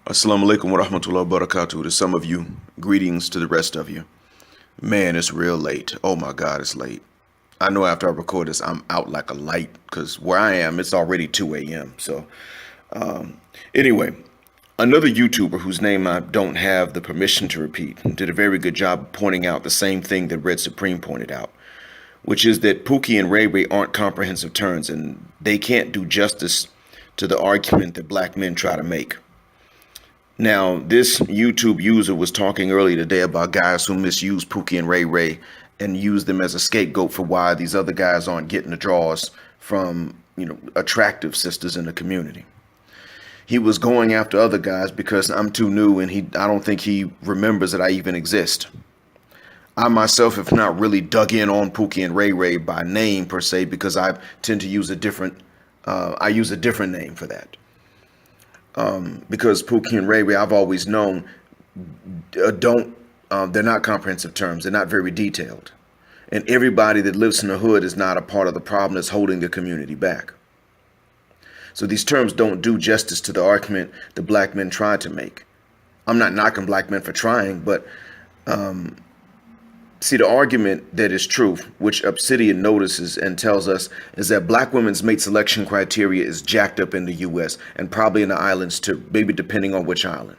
Assalamu alaikum wa rahmatullahi wa barakatuh. To some of you, greetings to the rest of you. Man, it's real late. Oh my God, it's late. I know after I record this, I'm out like a light because where I am, it's already 2 a.m. Anyway, another YouTuber whose name I don't have the permission to repeat did a very good job of pointing out the same thing that Red Supreme pointed out, which is that Pookie and Ray Ray aren't comprehensive terms and they can't do justice to the argument that black men try to make. Now, this YouTube user was talking earlier today about guys who misuse Pookie and Ray Ray and use them as a scapegoat for why these other guys aren't getting the draws from, attractive sisters in the community. He was going after other guys because I'm too new and I don't think he remembers that I even exist. I myself have not really dug in on Pookie and Ray Ray by name per se because I tend to use a different name for that. Because Pookie and Ray Ray, I've always known, they're not comprehensive terms. They're not very detailed. And everybody that lives in the hood is not a part of the problem that's holding the community back. So these terms don't do justice to the argument the black men tried to make. I'm not knocking black men for trying, but see, the argument that is true, which Obsidian notices and tells us, is that black women's mate selection criteria is jacked up in the U.S. and probably in the islands too, maybe depending on which island.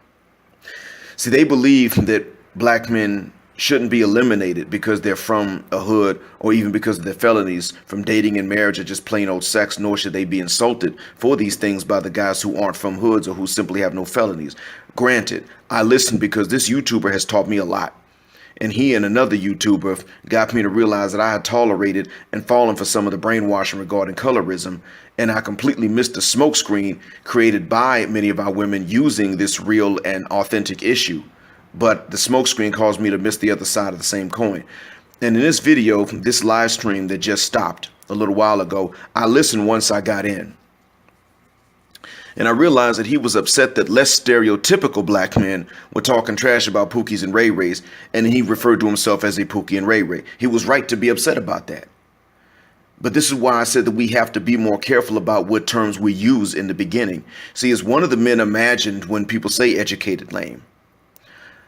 See, they believe that black men shouldn't be eliminated because they're from a hood or even because of their felonies from dating and marriage or just plain old sex, nor should they be insulted for these things by the guys who aren't from hoods or who simply have no felonies. Granted, I listen because this YouTuber has taught me a lot. And he and another YouTuber got me to realize that I had tolerated and fallen for some of the brainwashing regarding colorism, and I completely missed the smokescreen created by many of our women using this real and authentic issue. But the smokescreen caused me to miss the other side of the same coin. And in this video, this live stream that just stopped a little while ago, I listened once I got in. And I realized that he was upset that less stereotypical black men were talking trash about Pookies and Ray Rays, and he referred to himself as a Pookie and Ray Ray. He was right to be upset about that. But this is why I said that we have to be more careful about what terms we use in the beginning. See, as one of the men imagined when people say educated lame,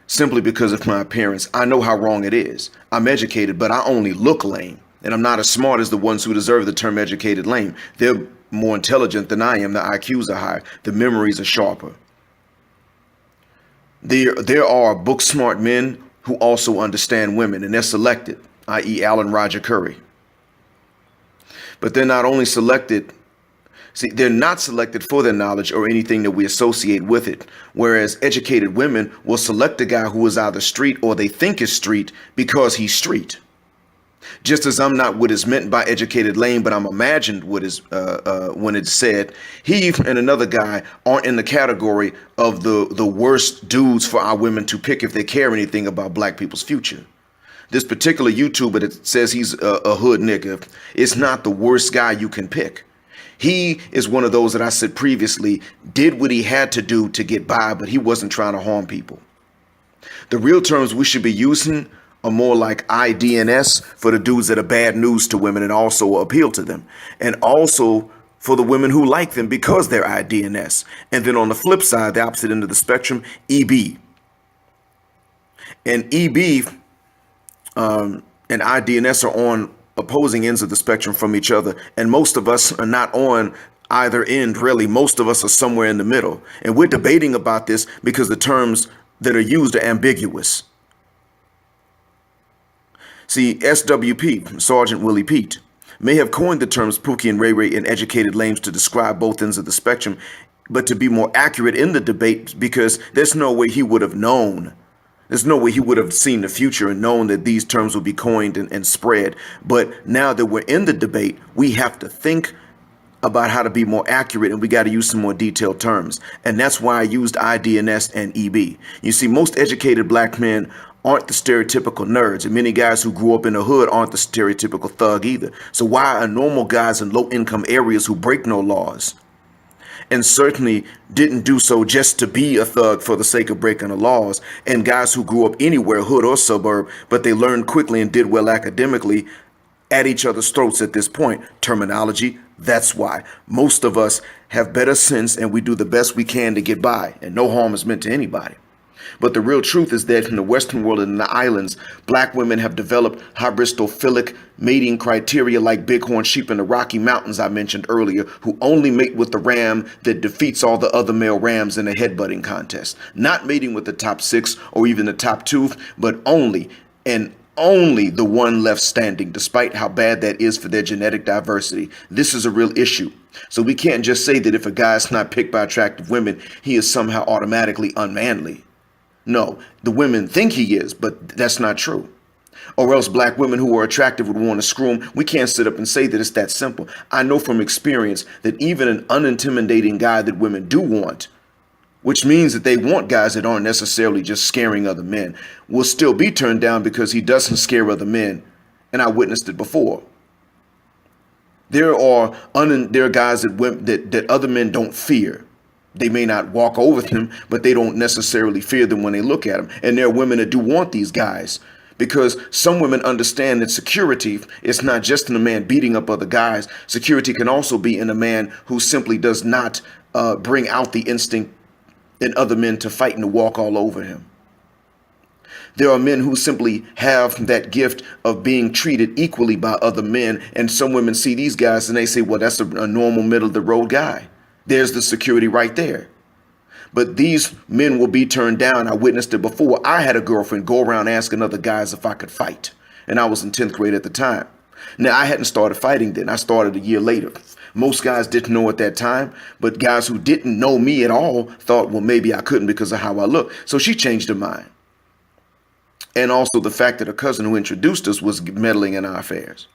simply because of my appearance, I know how wrong it is. I'm educated, but I only look lame, and I'm not as smart as the ones who deserve the term educated lame. They're more intelligent than I am. The IQs are higher. The memories are sharper. There are book smart men who also understand women, and they're selected, i.e. Alan Roger Curry. But they're not only selected, they're not selected for their knowledge or anything that we associate with it. Whereas educated women will select a guy who is either street or they think is street because he's street. Just as I'm not what is meant by educated lame, but I'm imagined what is when it's said, he and another guy aren't in the category of the worst dudes for our women to pick if they care anything about black people's future. This particular YouTuber that says he's a hood nigga is not the worst guy you can pick. He is one of those that I said previously did what he had to do to get by, but he wasn't trying to harm people. The real terms we should be using are more like IDNS for the dudes that are bad news to women and also appeal to them. And also for the women who like them because they're IDNS. And then on the flip side, the opposite end of the spectrum, EB. And EB and IDNS are on opposing ends of the spectrum from each other. And most of us are not on either end, really. Most of us are somewhere in the middle. And we're debating about this because the terms that are used are ambiguous. See, SWP, Sergeant Willie Pete, may have coined the terms Pookie and Ray Ray and educated lames to describe both ends of the spectrum, but to be more accurate in the debate because there's no way he would have known. There's no way he would have seen the future and known that these terms would be coined and spread. But now that we're in the debate, we have to think about how to be more accurate, and we got to use some more detailed terms. And that's why I used IDNS and EB. You see, most educated black men aren't the stereotypical nerds, and many guys who grew up in the hood aren't the stereotypical thug either. So why are normal guys in low-income areas who break no laws and certainly didn't do so just to be a thug for the sake of breaking the laws, and guys who grew up anywhere, hood or suburb, but they learned quickly and did well academically, at each other's throats at this point? Terminology, that's why. Most of us have better sense, and we do the best we can to get by, and no harm is meant to anybody. But the real truth is that in the Western world and in the islands, black women have developed hybristophilic mating criteria like bighorn sheep in the Rocky Mountains I mentioned earlier, who only mate with the ram that defeats all the other male rams in a headbutting contest. Not mating with the top 6 or even the top 2, but only and only the one left standing, despite how bad that is for their genetic diversity. This is a real issue. So we can't just say that if a guy is not picked by attractive women, he is somehow automatically unmanly. No, the women think he is, but that's not true. Or else black women who are attractive would want to screw him. We can't sit up and say that it's that simple. I know from experience that even an unintimidating guy that women do want, which means that they want guys that aren't necessarily just scaring other men, will still be turned down because he doesn't scare other men. And I witnessed it before. There are guys that other men don't fear. They may not walk over them, but they don't necessarily fear them when they look at them. And there are women that do want these guys, because some women understand that security is not just in a man beating up other guys. Security can also be in a man who simply does not bring out the instinct in other men to fight and to walk all over him. There are men who simply have that gift of being treated equally by other men. And some women see these guys and they say, well, that's a normal middle of the road guy. There's the security right there. But these men will be turned down. I witnessed it before. I had a girlfriend go around asking other guys if I could fight. And I was in 10th grade at the time. Now, I hadn't started fighting then. I started a year later. Most guys didn't know at that time, but guys who didn't know me at all thought, well, maybe I couldn't because of how I look. So she changed her mind. And also the fact that her cousin who introduced us was meddling in our affairs.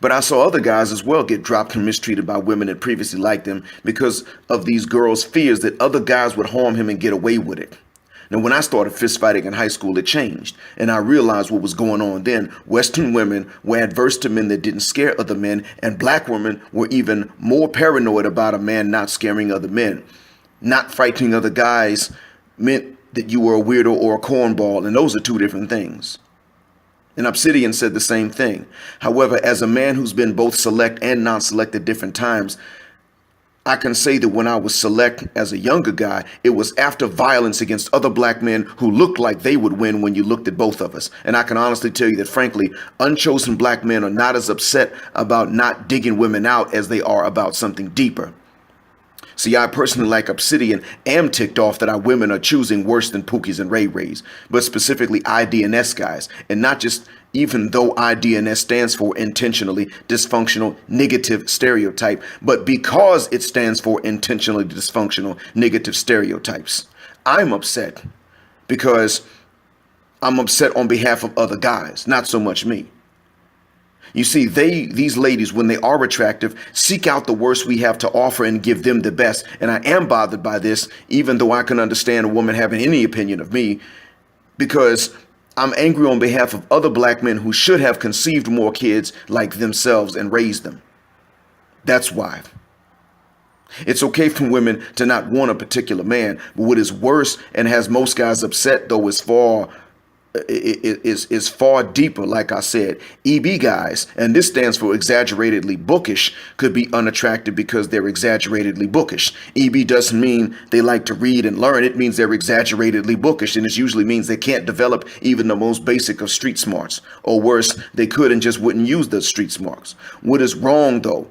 But I saw other guys as well get dropped and mistreated by women that previously liked them because of these girls' fears that other guys would harm him and get away with it. Now, when I started fist fighting in high school, it changed, and I realized what was going on then. Western women were adverse to men that didn't scare other men, and black women were even more paranoid about a man not scaring other men. Not fighting other guys meant that you were a weirdo or a cornball, and those are two different things. And Obsidian said the same thing. However, as a man who's been both select and non-select at different times, I can say that when I was select as a younger guy, it was after violence against other black men who looked like they would win when you looked at both of us. And I can honestly tell you that, frankly, unchosen black men are not as upset about not digging women out as they are about something deeper. See, I personally, like Obsidian, am ticked off that our women are choosing worse than Pookies and Ray Rays, but specifically IDNS guys, and not just even though IDNS stands for intentionally dysfunctional negative stereotype, but because it stands for intentionally dysfunctional negative stereotypes. I'm upset because I'm upset on behalf of other guys, not so much me. You see, these ladies, when they are attractive, seek out the worst we have to offer and give them the best. And I am bothered by this, even though I can understand a woman having any opinion of me, because I'm angry on behalf of other black men who should have conceived more kids like themselves and raised them. That's why. It's okay for women to not want a particular man, but what is worse and has most guys upset, though, is far deeper. Like I said, EB guys, and this stands for exaggeratedly bookish, could be unattractive because they're exaggeratedly bookish. EB doesn't mean they like to read and learn. It means they're exaggeratedly bookish, and it usually means they can't develop even the most basic of street smarts. Or worse, they could and just wouldn't use the street smarts. What is wrong, though?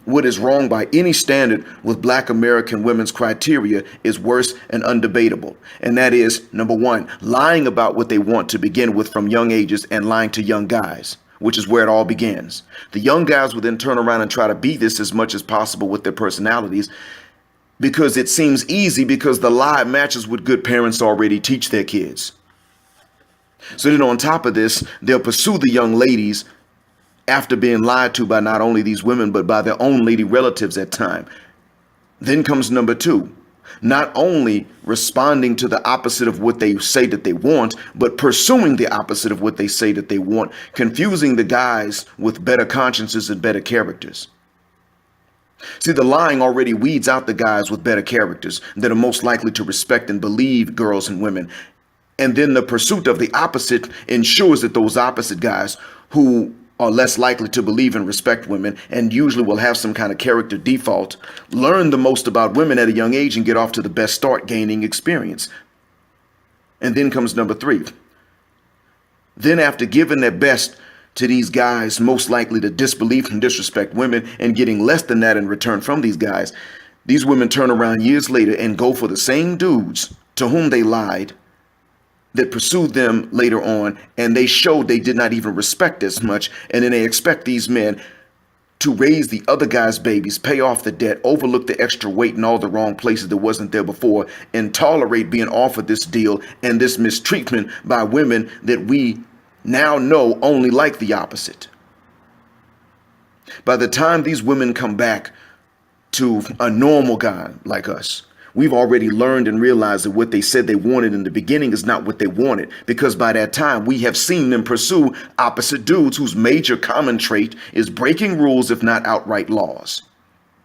What is wrong by any standard with black American women's criteria is worse and undebatable. And that is, number one, lying about what they want to begin with from young ages and lying to young guys, which is where it all begins. The young guys will then turn around and try to beat this as much as possible with their personalities because it seems easy because the lie matches what good parents already teach their kids. So then on top of this, they'll pursue the young ladies after being lied to by not only these women, but by their own lady relatives at time. Then comes number two, not only responding to the opposite of what they say that they want, but pursuing the opposite of what they say that they want, confusing the guys with better consciences and better characters. See, the lying already weeds out the guys with better characters that are most likely to respect and believe girls and women. And then the pursuit of the opposite ensures that those opposite guys who are less likely to believe and respect women, and usually will have some kind of character default, learn the most about women at a young age and get off to the best start gaining experience. And then comes number 3. Then after giving their best to these guys, most likely to disbelieve and disrespect women, and getting less than that in return from these guys, these women turn around years later and go for the same dudes to whom they lied, that pursued them later on, and they showed they did not even respect as much. And then they expect these men to raise the other guy's babies, pay off the debt, overlook the extra weight in all the wrong places that wasn't there before, and tolerate being offered this deal and this mistreatment by women that we now know only like the opposite. By the time these women come back to a normal guy like us, we've already learned and realized that what they said they wanted in the beginning is not what they wanted, because by that time we have seen them pursue opposite dudes whose major common trait is breaking rules, if not outright laws,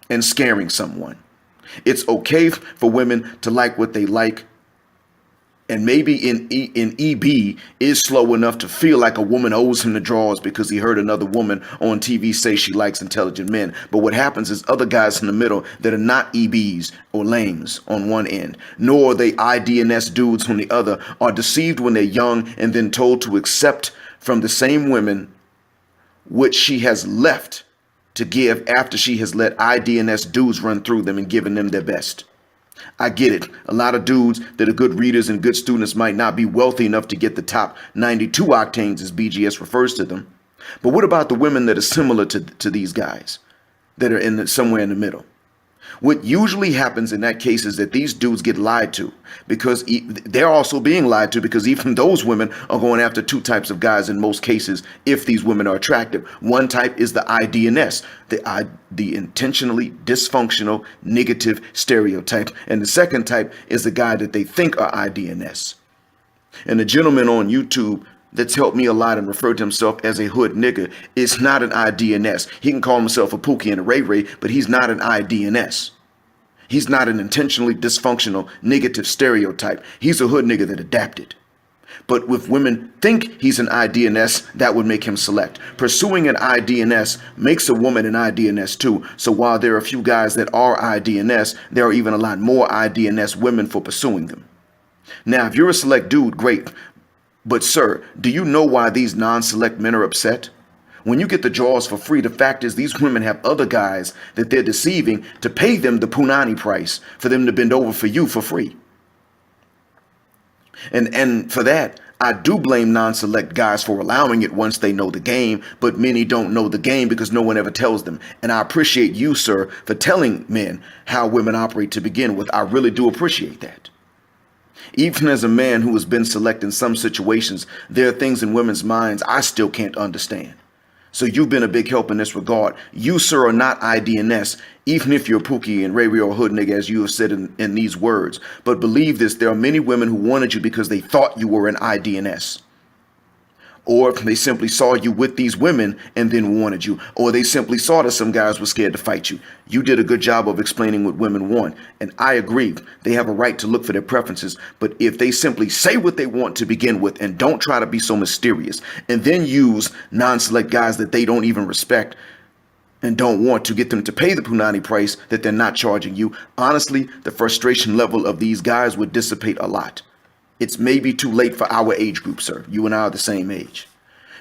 and scaring someone. It's okay for women to like what they like, and maybe in EB is slow enough to feel like a woman owes him the drawers because he heard another woman on TV say she likes intelligent men. But what happens is other guys in the middle that are not EBs or lames on one end, nor are they IDNS dudes on the other, are deceived when they're young and then told to accept from the same women which she has left to give after she has let IDNS dudes run through them and given them their best. I get it. A lot of dudes that are good readers and good students might not be wealthy enough to get the top 92 octanes, as BGS refers to them. But what about the women that are similar to these guys that are somewhere in the middle? What usually happens in that case is that these dudes get lied to, because they're also being lied to, because even those women are going after 2 types of guys in most cases if these women are attractive. One type is the IDNS, the intentionally dysfunctional negative stereotype. And the second type is the guy that they think are IDNS. And the gentleman on YouTube that's helped me a lot and referred to himself as a hood nigga is not an IDNS. He can call himself a Pookie and a Ray Ray, but he's not an IDNS. He's not an intentionally dysfunctional negative stereotype. He's a hood nigga that adapted. But if women think he's an IDNS, that would make him select. Pursuing an IDNS makes a woman an IDNS too. So while there are a few guys that are IDNS, there are even a lot more IDNS women for pursuing them. Now, if you're a select dude, great. But sir, do you know why these non-select men are upset? When you get the draws for free, the fact is these women have other guys that they're deceiving to pay them the punani price for them to bend over for you for free. And for that, I do blame non-select guys for allowing it once they know the game, but many don't know the game because no one ever tells them. And I appreciate you, sir, for telling men how women operate to begin with. I really do appreciate that. Even as a man who has been select in some situations, there are things in women's minds I still can't understand. So you've been a big help in this regard. You, sir, are not IDNS, even if you're Pookie and Ray Ray or Hood nigga, as you have said in these words. But believe this, there are many women who wanted you because they thought you were an IDNS. Or they simply saw you with these women and then wanted you. Or they simply saw that some guys were scared to fight you. You did a good job of explaining what women want. And I agree, they have a right to look for their preferences. But if they simply say what they want to begin with and don't try to be so mysterious and then use non-select guys that they don't even respect and don't want to get them to pay the punani price that they're not charging you, honestly, the frustration level of these guys would dissipate a lot. It's maybe too late for our age group, sir. You and I are the same age.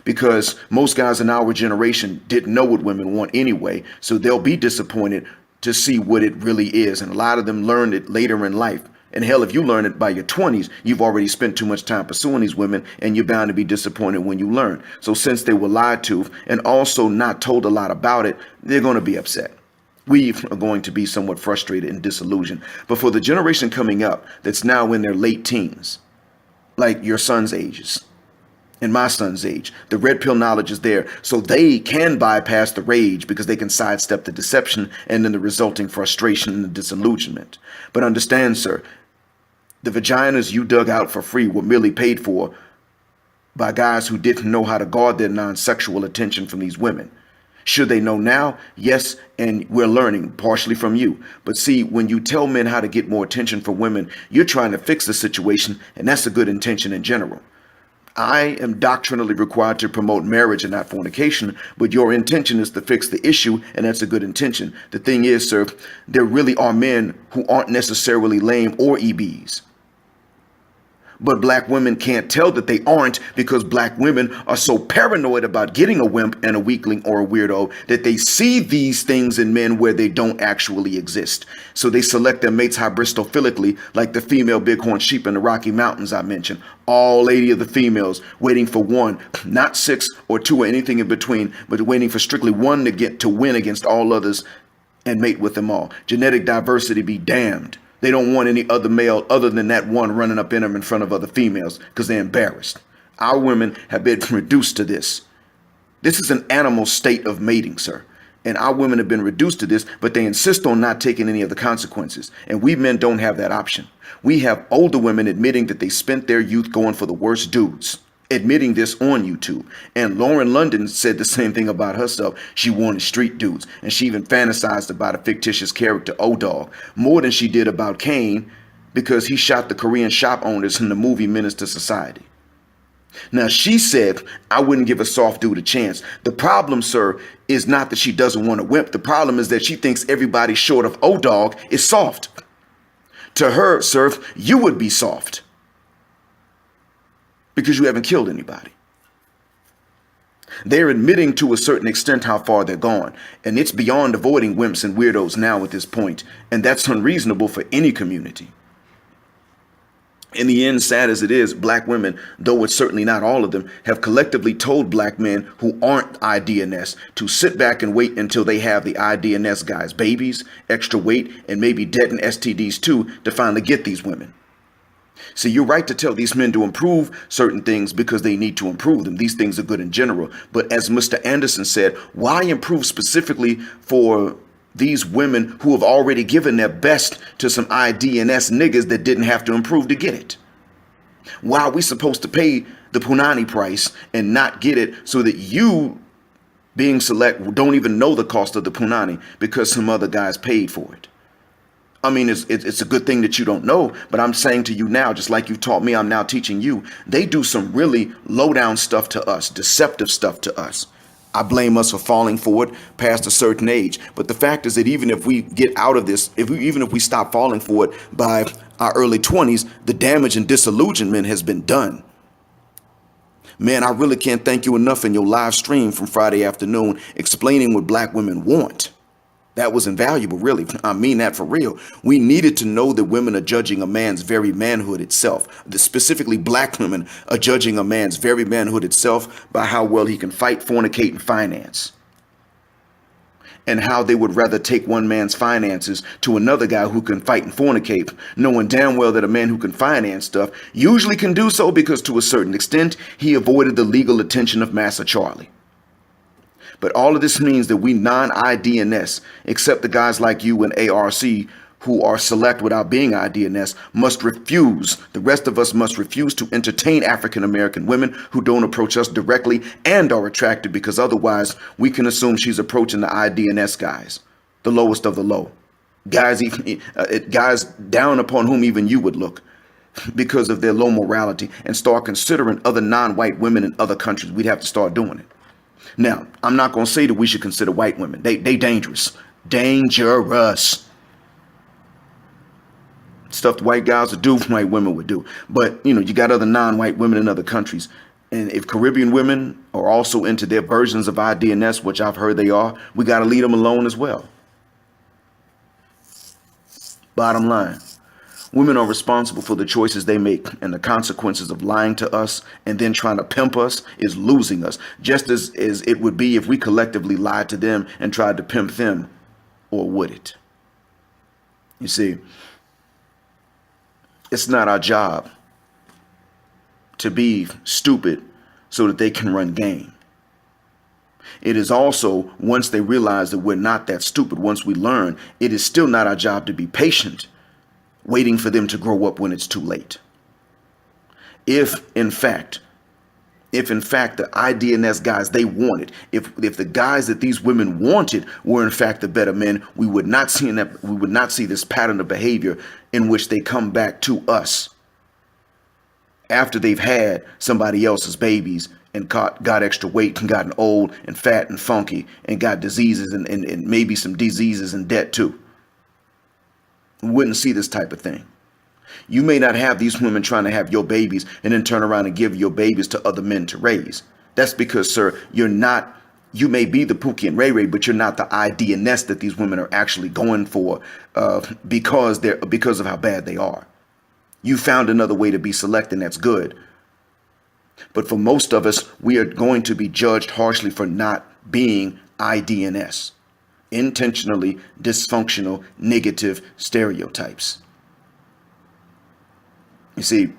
Because most guys in our generation didn't know what women want anyway, so they'll be disappointed to see what it really is. And a lot of them learned it later in life. And hell, if you learn it by your 20s, you've already spent too much time pursuing these women, and you're bound to be disappointed when you learn. So since they were lied to and also not told a lot about it, they're going to be upset. We are going to be somewhat frustrated and disillusioned. But for the generation coming up that's now in their late teens, like your son's ages and my son's age, the red pill knowledge is there, so they can bypass the rage because they can sidestep the deception and then the resulting frustration and the disillusionment. But understand, sir, the vaginas you dug out for free were merely paid for by guys who didn't know how to guard their non-sexual attention from these women. Should they know now? Yes, and we're learning partially from you. But see, when you tell men how to get more attention from women, you're trying to fix the situation, and that's a good intention in general. I am doctrinally required to promote marriage and not fornication, but your intention is to fix the issue, and that's a good intention. The thing is, sir, there really are men who aren't necessarily lame or EBs. But black women can't tell that they aren't because black women are so paranoid about getting a wimp and a weakling or a weirdo that they see these things in men where they don't actually exist. So they select their mates hybristophilically, like the female bighorn sheep in the Rocky Mountains I mentioned. All 80 of the females waiting for one, not 6 or 2 or anything in between, but waiting for strictly one to win against all others and mate with them all. Genetic diversity be damned. They don't want any other male other than that one running up in them in front of other females because they're embarrassed. Our women have been reduced to this. This is an animal state of mating, sir. And our women have been reduced to this, but they insist on not taking any of the consequences. And we men don't have that option. We have older women admitting that they spent their youth going for the worst dudes, admitting this on YouTube. And Lauren London said the same thing about herself. She wanted street dudes, and she even fantasized about a fictitious character, O-Dog, more than she did about Kane because he shot the Korean shop owners in the movie Menace to Society. Now, she said, I wouldn't give a soft dude a chance. The problem, sir, is not that she doesn't want a wimp. The problem is that she thinks everybody short of O-Dog is soft. To her, sir, you would be soft, because you haven't killed anybody. They're admitting to a certain extent how far they're gone, and it's beyond avoiding wimps and weirdos now at this point, and that's unreasonable for any community. In the end, sad as it is, black women, though it's certainly not all of them, have collectively told black men who aren't IDNS to sit back and wait until they have the IDNS guys' babies, extra weight, and maybe dead and STDs too, to finally get these women. See, you're right to tell these men to improve certain things because they need to improve them. These things are good in general. But as Mr. Anderson said, why improve specifically for these women who have already given their best to some IDNS niggas that didn't have to improve to get it? Why are we supposed to pay the punani price and not get it so that you, being select, don't even know the cost of the punani because some other guys paid for it? I mean, it's a good thing that you don't know, but I'm saying to you now, just like you taught me, I'm now teaching you. They do some really low down stuff to us, deceptive stuff to us. I blame us for falling for it past a certain age. But the fact is that even if we get out of this, even if we stop falling for it by our early 20s, the damage and disillusionment has been done. Man, I really can't thank you enough in your live stream from Friday afternoon explaining what black women want. That was invaluable, really. I mean that for real. We needed to know that women are judging a man's very manhood itself. Specifically, black women are judging a man's very manhood itself by how well he can fight, fornicate, and finance. And how they would rather take one man's finances to another guy who can fight and fornicate, knowing damn well that a man who can finance stuff usually can do so because to a certain extent, he avoided the legal attention of Massa Charlie. But all of this means that we non-IDNS, except the guys like you and ARC who are select without being IDNS, must refuse. The rest of us must refuse to entertain African-American women who don't approach us directly and are attracted, because otherwise we can assume she's approaching the IDNS guys, the lowest of the low. Guys down upon whom even you would look because of their low morality, and start considering other non-white women in other countries. We'd have to start doing it. Now, I'm not going to say that we should consider white women. They dangerous. Dangerous. Stuff the white guys would do, white women would do. But, you got other non-white women in other countries. And if Caribbean women are also into their versions of IDNS, which I've heard they are, we got to leave them alone as well. Bottom line. Women are responsible for the choices they make, and the consequences of lying to us and then trying to pimp us is losing us, just as it would be if we collectively lied to them and tried to pimp them, or would it? You see, it's not our job to be stupid so that they can run game. It is also, once they realize that we're not that stupid, once we learn, it is still not our job to be patient, waiting for them to grow up when it's too late. If in fact the IDNS guys they wanted, if the guys that these women wanted were in fact the better men, we would not see this pattern of behavior in which they come back to us after they've had somebody else's babies and got extra weight and gotten old and fat and funky and got diseases and maybe some diseases and debt too. We wouldn't see this type of thing. You may not have these women trying to have your babies and then turn around and give your babies to other men to raise. That's because, sir, you may be the Pookie and Ray Ray, but you're not the ID and nest that these women are actually going for because of how bad they are. You found another way to be selected, that's good. But for most of us, we are going to be judged harshly for not being IDNS, intentionally dysfunctional, negative stereotypes. You see,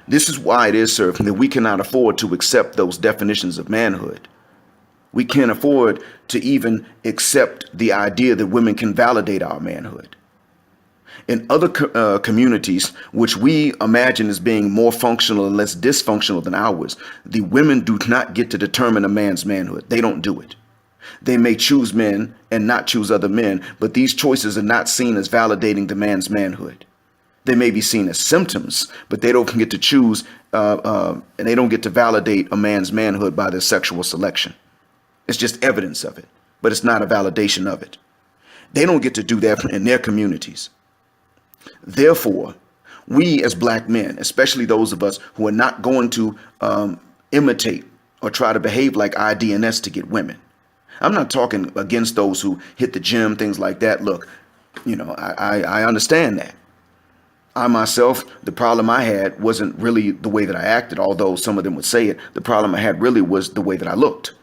this is why it is, sir, that we cannot afford to accept those definitions of manhood. We can't afford to even accept the idea that women can validate our manhood. In other communities, which we imagine as being more functional and less dysfunctional than ours, the women do not get to determine a man's manhood. They don't do it. They may choose men and not choose other men, but these choices are not seen as validating the man's manhood. They may be seen as symptoms, but they don't get to choose and they don't get to validate a man's manhood by their sexual selection. It's just evidence of it, but it's not a validation of it. They don't get to do that in their communities. Therefore, we as black men, especially those of us who are not going to imitate or try to behave like IDNS to get women. I'm not talking against those who hit the gym, things like that. Look, I understand that. I myself, the problem I had wasn't really the way that I acted, although some of them would say it. The problem I had really was the way that I looked.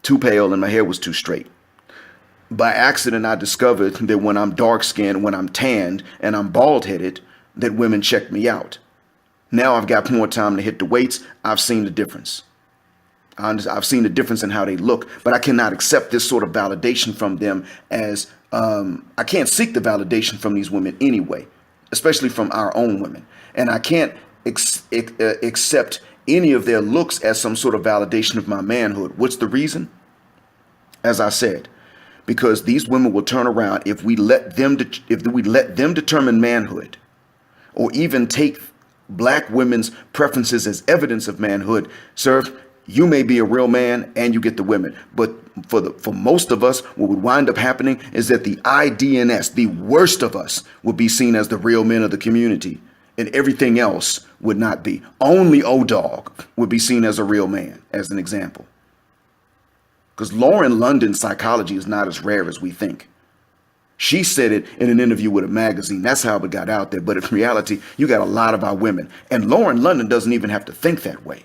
Too pale and my hair was too straight. By accident, I discovered that when I'm dark skinned, when I'm tanned and I'm bald headed, that women check me out. Now I've got more time to hit the weights. I've seen the difference. I've seen the difference in how they look, but I cannot accept this sort of validation from them as I can't seek the validation from these women anyway, especially from our own women. And I can't accept any of their looks as some sort of validation of my manhood. What's the reason? As I said, because these women will turn around if we let them determine manhood, or even take black women's preferences as evidence of manhood. Sir, you may be a real man and you get the women, but for most of us, what would wind up happening is that the IDNS, the worst of us, would be seen as the real men of the community, and everything else would not be. Only O-Dog would be seen as a real man, as an example. Because Lauren London's psychology is not as rare as we think. She said it in an interview with a magazine. That's how it got out there. But in reality, you got a lot of our women. And Lauren London doesn't even have to think that way.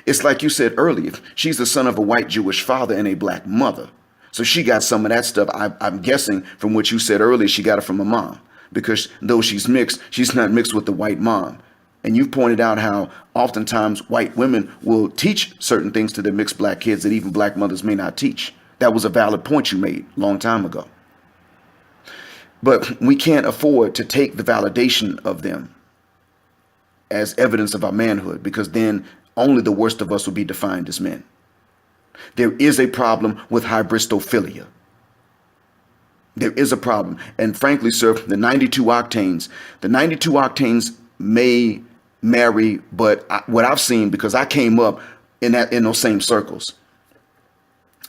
It's like you said earlier. She's the son of a white Jewish father and a black mother. So she got some of that stuff. I'm guessing from what you said earlier, she got it from her mom. Because though she's mixed, she's not mixed with the white mom. And you've pointed out how oftentimes white women will teach certain things to their mixed black kids that even black mothers may not teach. That was a valid point you made a long time ago. But we can't afford to take the validation of them as evidence of our manhood, because then only the worst of us will be defined as men. There is a problem with hybristophilia. There is a problem. And frankly, sir, the 92 octanes may marry, but what I've seen, because I came up in those same circles,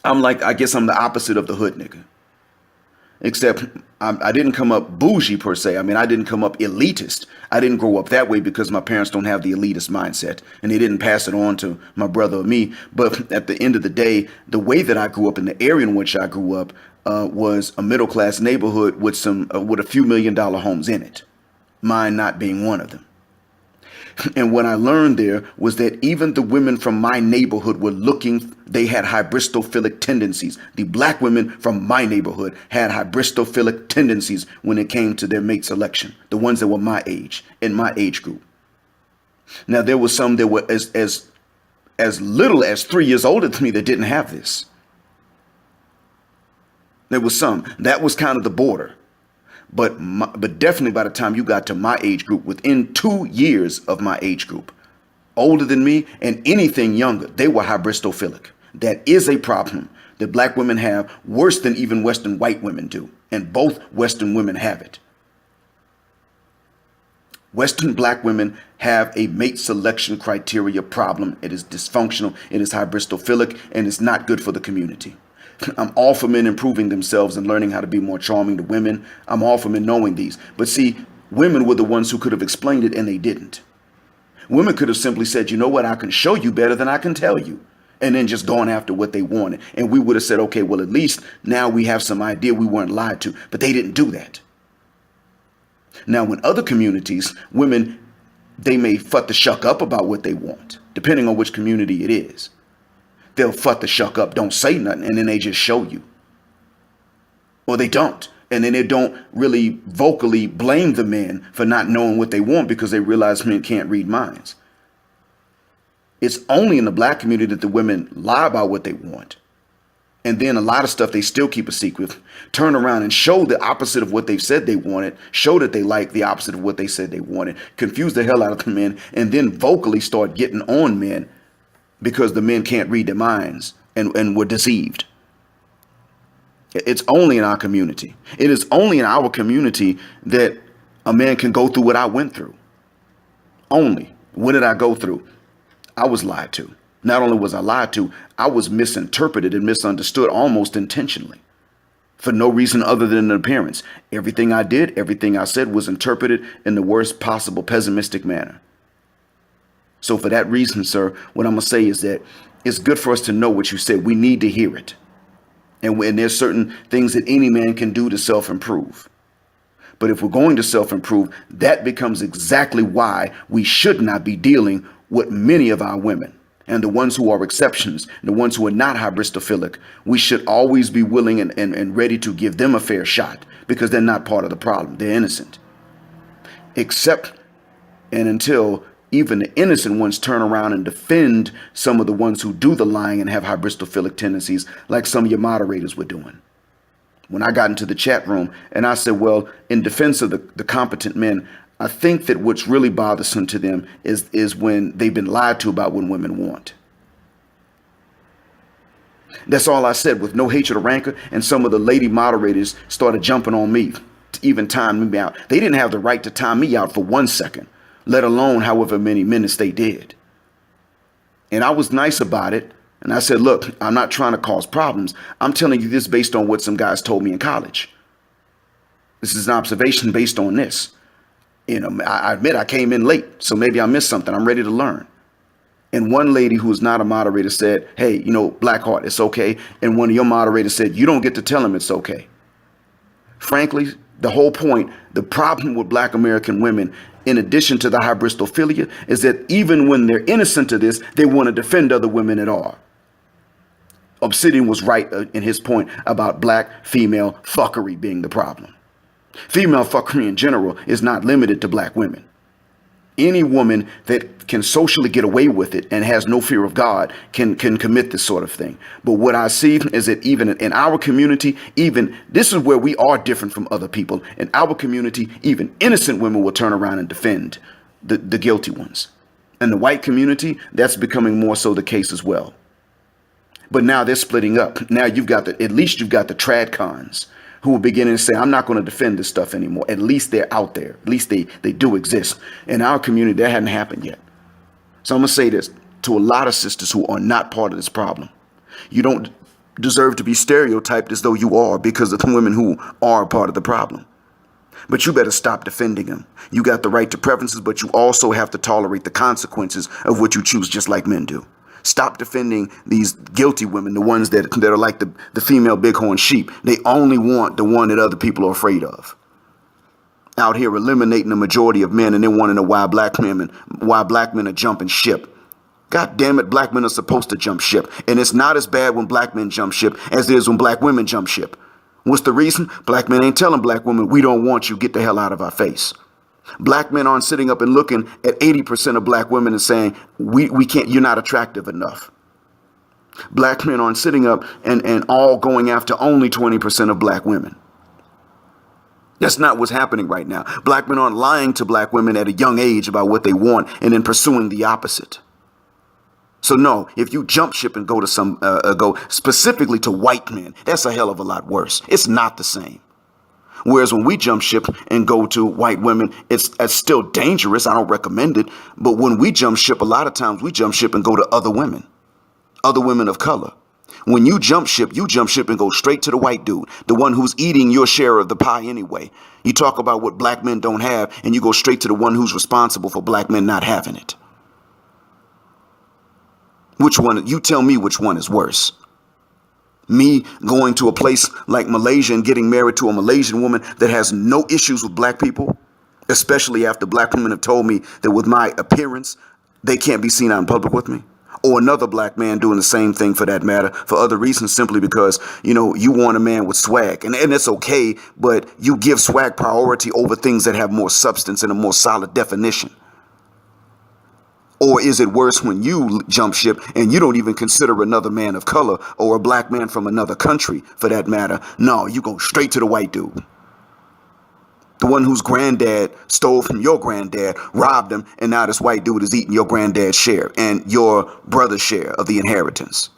I guess I'm the opposite of the hood nigga. Except I didn't come up bougie per se. I mean, I didn't come up elitist. I didn't grow up that way because my parents don't have the elitist mindset and they didn't pass it on to my brother or me. But at the end of the day, the way that I grew up in the area in which I grew up was a middle class neighborhood with with a few $1 million homes in it. Mine not being one of them. And what I learned there was that even the women from my neighborhood were they had hybristophilic tendencies. The black women from my neighborhood had hybristophilic tendencies when it came to their mate selection, the ones that were my age, in my age group. Now, there were some that were as little as 3 years older than me that didn't have this. There was some. That was kind of the border. But definitely by the time you got to my age group, within 2 years of my age group, older than me and anything younger, they were hybristophilic. That is a problem that black women have, worse than even Western white women do. And both Western women have it. Western black women have a mate selection criteria problem. It is dysfunctional, it is hybristophilic, and it's not good for the community. I'm all for men improving themselves and learning how to be more charming to women. I'm all for men knowing these. But see, women were the ones who could have explained it, and they didn't. Women could have simply said, you know what, I can show you better than I can tell you. And then just gone after what they wanted. And we would have said, okay, well, at least now we have some idea we weren't lied to. But they didn't do that. Now, in other communities, women, they may fut the shuck up about what they want, depending on which community it is. They'll fut the shuck up, don't say nothing, and then they just show you. Or they don't. And then they don't really vocally blame the men for not knowing what they want because they realize men can't read minds. It's only in the black community that the women lie about what they want. And then a lot of stuff they still keep a secret, turn around and show the opposite of what they've said they wanted, show that they like the opposite of what they said they wanted, confuse the hell out of the men, and then vocally start getting on men because the men can't read their minds and were deceived. It's only in our community. It is only in our community that a man can go through what I went through. Only. What did I go through? I was lied to. Not only was I lied to, I was misinterpreted and misunderstood almost intentionally for no reason other than an appearance. Everything I did, everything I said was interpreted in the worst possible pessimistic manner. So for that reason, sir, what I'm going to say is that it's good for us to know what you said. We need to hear it. And when there's certain things that any man can do to self-improve. But if we're going to self-improve, that becomes exactly why we should not be dealing with many of our women. And the ones who are exceptions, the ones who are not hybristophilic, we should always be willing and ready to give them a fair shot because they're not part of the problem. They're innocent. Except and until even the innocent ones turn around and defend some of the ones who do the lying and have hybristophilic tendencies, like some of your moderators were doing. When I got into the chat room and I said, well, in defense of the competent men, I think that what's really bothersome to them is when they've been lied to about what women want. That's all I said, with no hatred or rancor. And some of the lady moderators started jumping on me to even time me out. They didn't have the right to time me out for 1 second, let alone however many minutes they did. And I was nice about it. And I said, look, I'm not trying to cause problems. I'm telling you this based on what some guys told me in college. This is an observation based on this. You know, I admit I came in late, so maybe I missed something. I'm ready to learn. And one lady who is not a moderator said, hey, you know, Blackheart, it's okay. And one of your moderators said, you don't get to tell him it's okay. Frankly, the whole point, the problem with black American women, in addition to the hybristophilia, is that even when they're innocent of this, they want to defend other women at all. Obsidian was right in his point about black female fuckery being the problem. Female fuckery in general is not limited to black women. Any woman that can socially get away with it and has no fear of God can commit this sort of thing. But what I see is that even in our community, even this is where we are different from other people. In our community, even innocent women will turn around and defend the guilty ones. In the white community, that's becoming more so the case as well. But now they're splitting up. Now you've got at least you've got the trad cons who are beginning to say, I'm not going to defend this stuff anymore. At least they're out there. At least they do exist. In our community, that hadn't happened yet. So I'm going to say this to a lot of sisters who are not part of this problem. You don't deserve to be stereotyped as though you are because of the women who are part of the problem. But you better stop defending them. You got the right to preferences, but you also have to tolerate the consequences of what you choose, just like men do. Stop defending these guilty women, the ones that are like the female bighorn sheep. They only want the one that other people are afraid of. Out here eliminating the majority of men and then want to know why black men are jumping ship. God damn it, black men are supposed to jump ship. And it's not as bad when black men jump ship as it is when black women jump ship. What's the reason? Black men ain't telling black women, we don't want you, get the hell out of our face. Black men aren't sitting up and looking at 80% of black women and saying, we can't, you're not attractive enough. Black men aren't sitting up and all going after only 20% of black women. That's not what's happening right now. Black men aren't lying to black women at a young age about what they want and then pursuing the opposite. So no, if you jump ship and go to go specifically to white men, that's a hell of a lot worse. It's not the same. Whereas when we jump ship and go to white women, it's still dangerous. I don't recommend it. But when we jump ship, a lot of times we jump ship and go to other women of color. When you jump ship and go straight to the white dude, the one who's eating your share of the pie anyway. You talk about what black men don't have, and you go straight to the one who's responsible for black men not having it. Which one? You tell me which one is worse. Me going to a place like Malaysia and getting married to a Malaysian woman that has no issues with black people, especially after black women have told me that with my appearance, they can't be seen out in public with me. Or another black man doing the same thing for that matter, for other reasons, simply because, you want a man with swag. And it's okay, but you give swag priority over things that have more substance and a more solid definition. Or is it worse when you jump ship and you don't even consider another man of color or a black man from another country for that matter? No, you go straight to the white dude. The one whose granddad stole from your granddad, robbed him, and now this white dude is eating your granddad's share and your brother's share of the inheritance.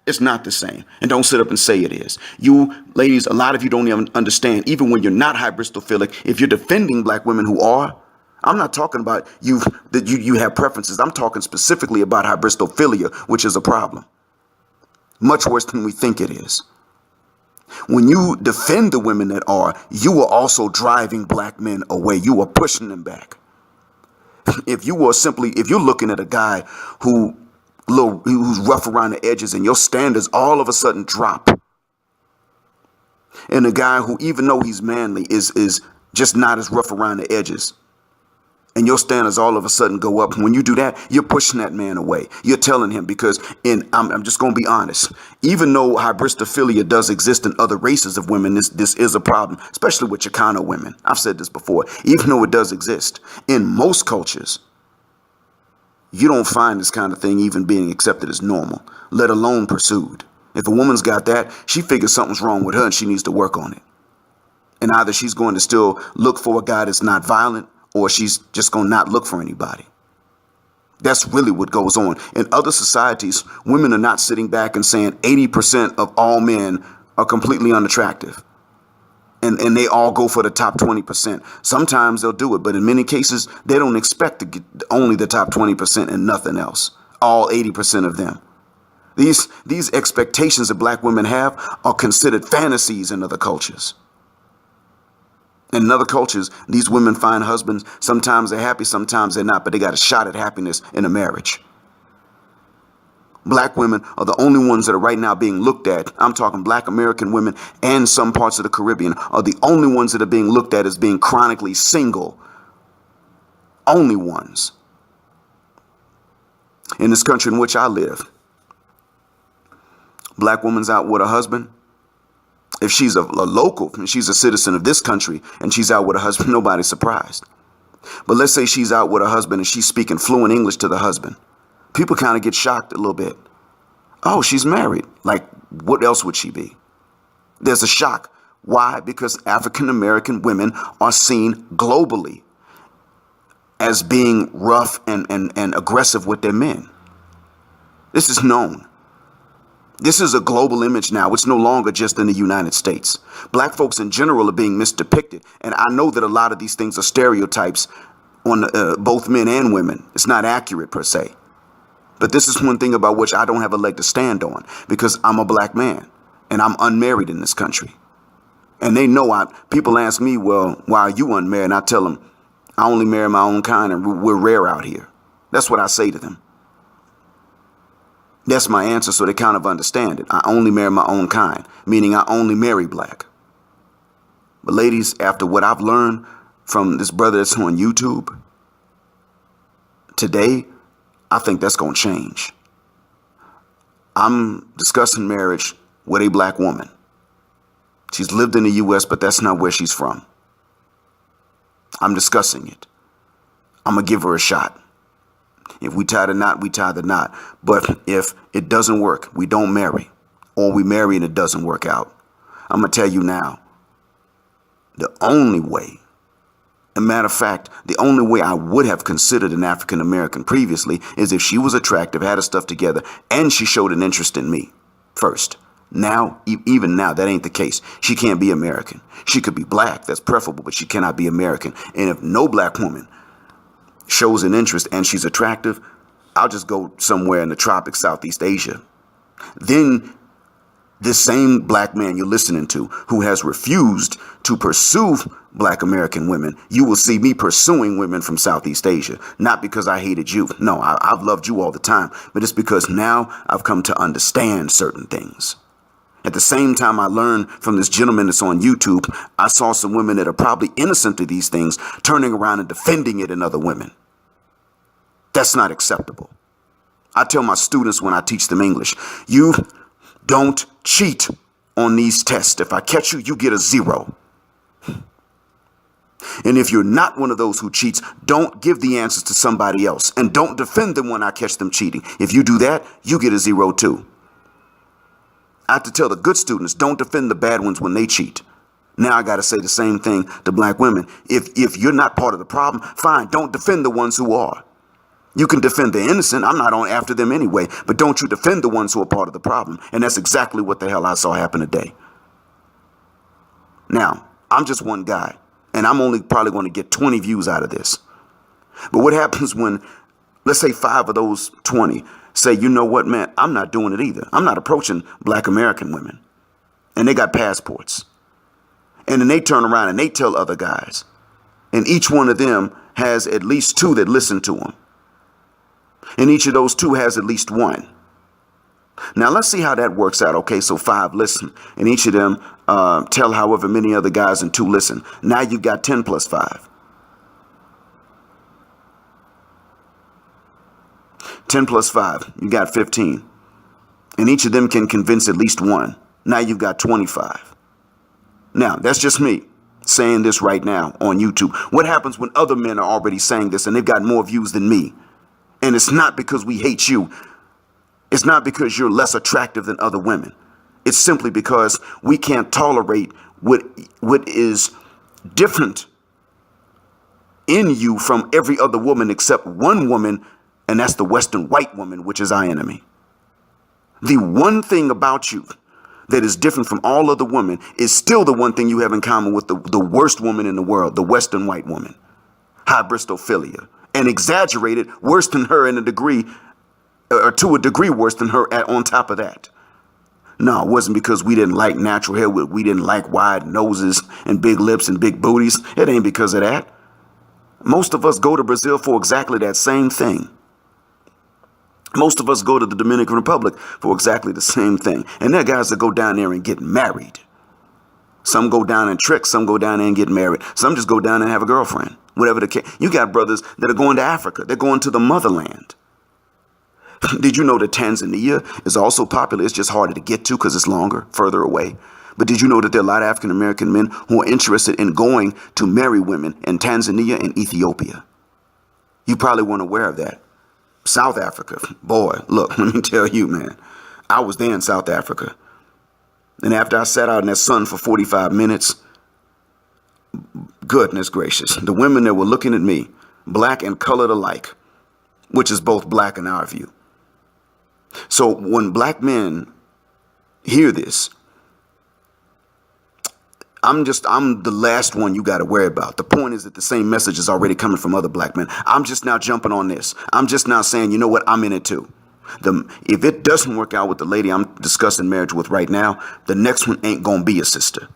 It's not the same. And don't sit up and say it is. You ladies, a lot of you don't even understand, even when you're not hybristophilic, if you're defending black women who are, I'm not talking about you have preferences. I'm talking specifically about hybristophilia, which is a problem. Much worse than we think it is. When you defend the women that are, you are also driving black men away. You are pushing them back. If you're looking at a guy who's rough around the edges and your standards all of a sudden drop, and a guy who, even though he's manly, is just not as rough around the edges, and your standards all of a sudden go up. When you do that, you're pushing that man away. You're telling him, because I'm just going to be honest, even though hybristophilia does exist in other races of women, this is a problem, especially with Chicano women. I've said this before. Even though it does exist in most cultures, you don't find this kind of thing even being accepted as normal, let alone pursued. If a woman's got that, she figures something's wrong with her and she needs to work on it. And either she's going to still look for a guy that's not violent, or she's just going to not look for anybody. That's really what goes on. In other societies, women are not sitting back and saying 80% of all men are completely unattractive. And they all go for the top 20%. Sometimes they'll do it, but in many cases, they don't expect to get only the top 20% and nothing else. All 80% of them. These expectations that black women have are considered fantasies in other cultures. In other cultures, these women find husbands. Sometimes they're happy, sometimes they're not, but they got a shot at happiness in a marriage. Black women are the only ones that are right now being looked at. I'm talking black American women and some parts of the Caribbean are the only ones that are being looked at as being chronically single. Only ones. In this country in which I live, black woman's out with a husband. If she's a local, and she's a citizen of this country, and she's out with a husband, nobody's surprised. But let's say she's out with her husband and she's speaking fluent English to the husband. People kind of get shocked a little bit. Oh, she's married. Like, what else would she be? There's a shock. Why? Because African American women are seen globally as being rough and aggressive with their men. This is known. This is a global image now. It's no longer just in the United States. Black folks in general are being misdepicted. And I know that a lot of these things are stereotypes on both men and women. It's not accurate per se. But this is one thing about which I don't have a leg to stand on, because I'm a black man and I'm unmarried in this country. And they know people ask me, well, why are you unmarried? And I tell them, I only marry my own kind and we're rare out here. That's what I say to them. That's my answer, so they kind of understand it. I only marry my own kind, meaning I only marry black. But ladies, after what I've learned from this brother that's on YouTube today, I think that's going to change. I'm discussing marriage with a black woman. She's lived in the U.S., but that's not where she's from. I'm discussing it. I'm going to give her a shot. If we tie the knot, we tie the knot. But if it doesn't work, we don't marry. Or we marry and it doesn't work out. I'm going to tell you now, the only way, a matter of fact, the only way I would have considered an African American previously is if she was attractive, had her stuff together, and she showed an interest in me first. Now, even now, that ain't the case. She can't be American. She could be black. That's preferable, but she cannot be American. And if no black woman shows an interest and she's attractive, I'll just go somewhere in the tropics, Southeast Asia. Then this same black man you're listening to who has refused to pursue black American women, you will see me pursuing women from Southeast Asia. Not because I hated you. No, I've loved you all the time. But it's because now I've come to understand certain things. At the same time I learned from this gentleman that's on YouTube, I saw some women that are probably innocent of these things turning around and defending it in other women. That's not acceptable. I tell my students when I teach them English, you don't cheat on these tests. If I catch you, you get a 0. And if you're not one of those who cheats, don't give the answers to somebody else. And don't defend them when I catch them cheating. If you do that, you get a 0 too. I have to tell the good students, don't defend the bad ones when they cheat. Now I got to say the same thing to black women. If you're not part of the problem, fine, don't defend the ones who are. You can defend the innocent. I'm not on after them anyway, but don't you defend the ones who are part of the problem. And that's exactly what the hell I saw happen today. Now, I'm just one guy, and I'm only probably going to get 20 views out of this. But what happens when, let's say 5 of those 20 say, you know what, man, I'm not doing it either. I'm not approaching black American women. And they got passports. And then they turn around and they tell other guys. And each one of them has at least 2 that listen to them. And each of those 2 has at least 1. Now, let's see how that works out. Okay, so 5 listen, and each of them tell however many other guys, and 2 listen. Now you got 10 plus 5. 10 plus 5, you got 15. And each of them can convince at least 1. Now you've got 25. Now, that's just me saying this right now on YouTube. What happens when other men are already saying this and they've got more views than me? And it's not because we hate you. It's not because you're less attractive than other women. It's simply because we can't tolerate what is different in you from every other woman except one woman, and that's the Western white woman, which is our enemy. The one thing about you that is different from all other women is still the one thing you have in common with the worst woman in the world, the Western white woman, hybristophilia. And exaggerated worse than her in a degree, or to a degree worse than her on top of that. No, it wasn't because we didn't like natural hair. We didn't like wide noses and big lips and big booties. It ain't because of that. Most of us go to Brazil for exactly that same thing. Most of us go to the Dominican Republic for exactly the same thing. And there are guys that go down there and get married. Some go down and trick. Some go down there and get married. Some just go down and have a girlfriend. Whatever the case. You got brothers that are going to Africa. They're going to the motherland. Did you know that Tanzania is also popular? It's just harder to get to because it's longer, further away. But did you know that there are a lot of African-American men who are interested in going to marry women in Tanzania and Ethiopia? You probably weren't aware of that. South Africa, boy, look, let me tell you, man, I was there in South Africa. And after I sat out in that sun for 45 minutes, goodness gracious, the women that were looking at me, black and colored alike, which is both black in our view. So when black men hear this, I'm the last one you got to worry about. The point is that the same message is already coming from other black men. I'm just now jumping on this. I'm just now saying, you know what? I'm in it too. If it doesn't work out with the lady I'm discussing marriage with right now, the next one ain't going to be a sister.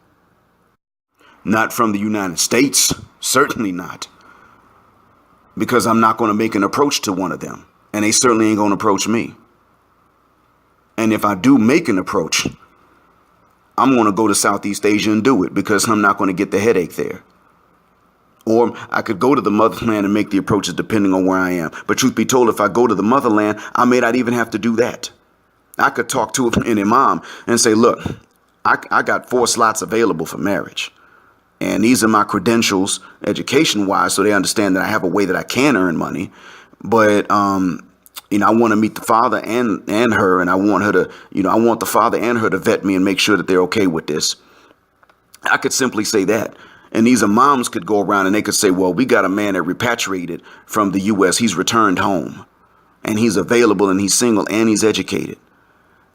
Not from the United States. Certainly not. Because I'm not going to make an approach to one of them. And they certainly ain't going to approach me. And if I do make an approach, I'm going to go to Southeast Asia and do it because I'm not going to get the headache there. Or I could go to the motherland and make the approaches depending on where I am. But truth be told, if I go to the motherland, I may not even have to do that. I could talk to an imam and say, look, I got 4 slots available for marriage. And these are my credentials education-wise, so they understand that I have a way that I can earn money. But, I want to meet the father and her, and I want her to, I want the father and her to vet me and make sure that they're okay with this. I could simply say that. And these imams could go around and they could say, well, we got a man that repatriated from the U.S. He's returned home and he's available and he's single and he's educated.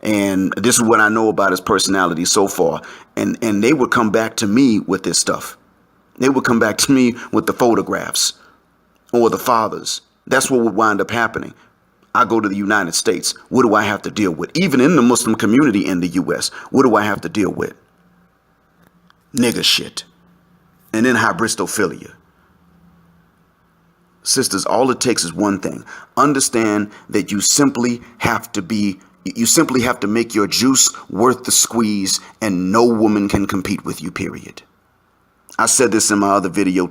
And this is what I know about his personality so far. And they would come back to me with this stuff. They would come back to me with the photographs or the fathers. That's what would wind up happening. I go to the United States. What do I have to deal with? Even in the Muslim community in the U.S., what do I have to deal with? Nigger shit. And then hybristophilia. Sisters, all it takes is one thing. Understand that you simply have to make your juice worth the squeeze, and no woman can compete with you, period. I said this in my other video,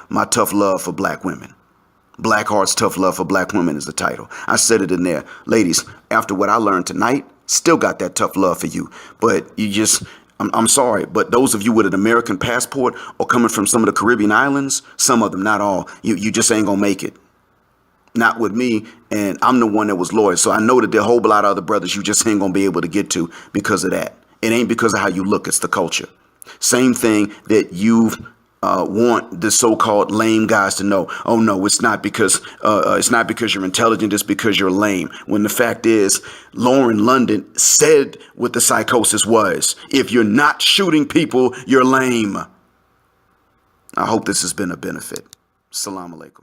my tough love for black women. Black Heart's Tough Love for Black Women is the title. I said it in there. Ladies, after what I learned tonight, still got that tough love for you. But I'm sorry, but those of you with an American passport or coming from some of the Caribbean islands, some of them, not all, you just ain't gonna make it. Not with me, and I'm the one that was loyal. So I know that there are a whole lot of other brothers you just ain't gonna be able to get to because of that. It ain't because of how you look, it's the culture. Same thing that you want the so-called lame guys to know. Oh no, it's not because you're intelligent, it's because you're lame. When the fact is, Lauren London said what the psychosis was. If you're not shooting people, you're lame. I hope this has been a benefit. Assalamu alaikum.